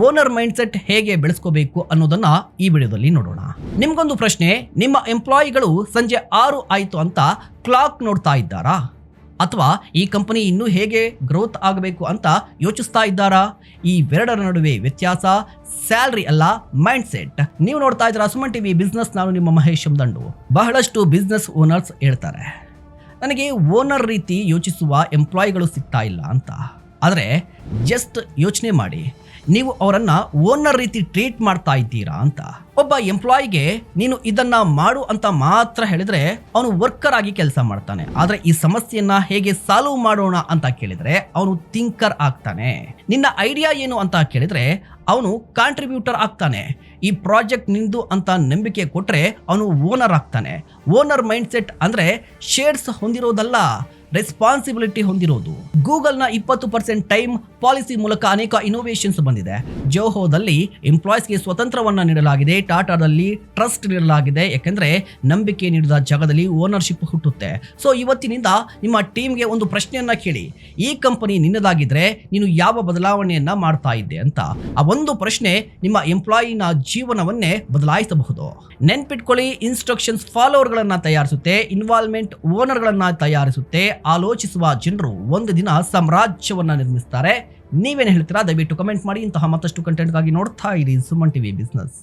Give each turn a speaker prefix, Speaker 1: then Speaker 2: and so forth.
Speaker 1: Owner mindset ಹೇಗೆ ಬೆಳೆಸ್ಕೋಬೇಕು ಅನ್ನೋದನ್ನ ಈ ವಿಡಿಯೋದಲ್ಲಿ ನೋಡೋಣ. ನಿಮ್ಗೊಂದು ಪ್ರಶ್ನೆ, ನಿಮ್ಮ ಎಂಪ್ಲಾಯಿಗಳು ಸಂಜೆ 6 ಆಯ್ತು ಅಂತ ಕ್ಲಾಕ್ ನೋಡ್ತಾ ಇದ್ದಾರಾ? ಅಥವಾ ಈ ಕಂಪನಿ ಇನ್ನೂ ಹೇಗೆ ಗ್ರೋತ್ ಆಗಬೇಕು ಅಂತ ಯೋಚಿಸ್ತಾ ಇದ್ದಾರಾ? ಇವೆರಡರ ನಡುವೆ ವ್ಯತ್ಯಾಸ ಸ್ಯಾಲರಿ ಅಲ್ಲ, ಮೈಂಡ್ ಸೆಟ್. ನೀವು ನೋಡ್ತಾ ಇದ್ದೀರಾ ಸುಮನ್ ಟಿವಿ ಬಿಸ್ನೆಸ್. ನಾನು ನಿಮ್ಮ ಮಹೇಶ್ ದಂಡು. ಬಹಳಷ್ಟು ಬಿಸ್ನೆಸ್ ಓನರ್ಸ್ ಹೇಳ್ತಾರೆ, ನನಗೆ ಓನರ್ ರೀತಿ ಯೋಚಿಸುವ ಎಂಪ್ಲಾಯಿಗಳು ಸಿಗ್ತಾ ಇಲ್ಲ ಅಂತ. ಆದರೆ ಜಸ್ಟ್ ಯೋಚನೆ ಮಾಡಿ, ನೀವು ಅವರನ್ನ ಓನರ್ ರೀತಿ ಟ್ರೀಟ್ ಮಾಡ್ತಾ ಇದ್ದೀರಾ ಅಂತ. ಒಬ್ಬ ಎಂಪ್ಲಾಯಿಗೆ ನೀನು ಇದನ್ನ ಮಾಡು ಅಂತ ಮಾತ್ರ ಹೇಳಿದ್ರೆ ಅವನು ವರ್ಕರ್ ಆಗಿ ಕೆಲಸ ಮಾಡ್ತಾನೆ. ಆದ್ರೆ ಈ ಸಮಸ್ಯೆಯನ್ನ ಹೇಗೆ ಸಾಲ್ವ್ ಮಾಡೋಣ ಅಂತ ಕೇಳಿದ್ರೆ ಅವನು ಥಿಂಕರ್ ಆಗ್ತಾನೆ. ನಿನ್ನ ಐಡಿಯಾ ಏನು ಅಂತ ಕೇಳಿದ್ರೆ ಅವನು ಕಾಂಟ್ರಿಬ್ಯೂಟರ್ ಆಗ್ತಾನೆ. ಈ ಪ್ರಾಜೆಕ್ಟ್ ನಿಂದು ಅಂತ ನಂಬಿಕೆ ಕೊಟ್ರೆ ಅವನು ಓನರ್ ಆಗ್ತಾನೆ. ಓನರ್ ಮೈಂಡ್ ಸೆಟ್ ಅಂದ್ರೆ ಶೇರ್ಸ್ ಹೊಂದಿರೋದಲ್ಲ, ರೆಸ್ಪಾನ್ಸಿಬಿಲಿಟಿ ಹೊಂದಿರೋದು. ಗೂಗಲ್ನ 20% ಟೈಮ್ ಪಾಲಿಸಿ ಮೂಲಕ ಅನೇಕ ಇನೋವೇಷನ್ಸ್ ಬಂದಿದೆ. ಜೋಹೋದಲ್ಲಿ ಎಂಪ್ಲಾಯ್ಸ್ಗೆ ಸ್ವತಂತ್ರವನ್ನ ನೀಡಲಾಗಿದೆ. ಟಾಟಾದಲ್ಲಿ ಟ್ರಸ್ಟ್ ನೀಡಲಾಗಿದೆ. ಯಾಕೆಂದ್ರೆ ನಂಬಿಕೆ ನೀಡಿದ ಜಾಗದಲ್ಲಿ ಓನರ್ಶಿಪ್ ಹುಟ್ಟುತ್ತೆ. ಸೊ ಇವತ್ತಿನಿಂದ ನಿಮ್ಮ ಟೀಮ್ಗೆ ಒಂದು ಪ್ರಶ್ನೆಯನ್ನ ಕೇಳಿ, ಈ ಕಂಪನಿ ನಿನ್ನದಾಗಿದ್ರೆ ನೀನು ಯಾವ ಬದಲಾವಣೆಯನ್ನ ಮಾಡ್ತಾ ಇದ್ದೆ ಅಂತ. ಆ ಒಂದು ಪ್ರಶ್ನೆ ನಿಮ್ಮ ಎಂಪ್ಲಾಯಿನ ಜೀವನವನ್ನೇ ಬದಲಾಯಿಸಬಹುದು. ನೆನ್ಪಿಟ್ಕೊಳ್ಳಿ, ಇನ್ಸ್ಟ್ರಕ್ಷನ್ಸ್ ಫಾಲೋವರ್ಗಳನ್ನ ತಯಾರಿಸುತ್ತೆ, ಇನ್ವಾಲ್ವ್ಮೆಂಟ್ ಓನರ್ಗಳನ್ನ ತಯಾರಿಸುತ್ತೆ. ಆಲೋಚಿಸುವ ಜನರು ಒಂದು ದಿನ ಸಾಮ್ರಾಜ್ಯವನ್ನ ನಿರ್ಮಿಸ್ತಾರೆ. ನೀವೇನು ಹೇಳ್ತೀರಾ? ದಯವಿಟ್ಟು ಕಮೆಂಟ್ ಮಾಡಿ. ಇಂತಹ ಮತ್ತಷ್ಟು ಕಂಟೆಂಟ್ಗಾಗಿ ನೋಡ್ತಾ ಇರಿ ಸುಮನ್ ಟಿವಿ ಬಿಸ್ನೆಸ್.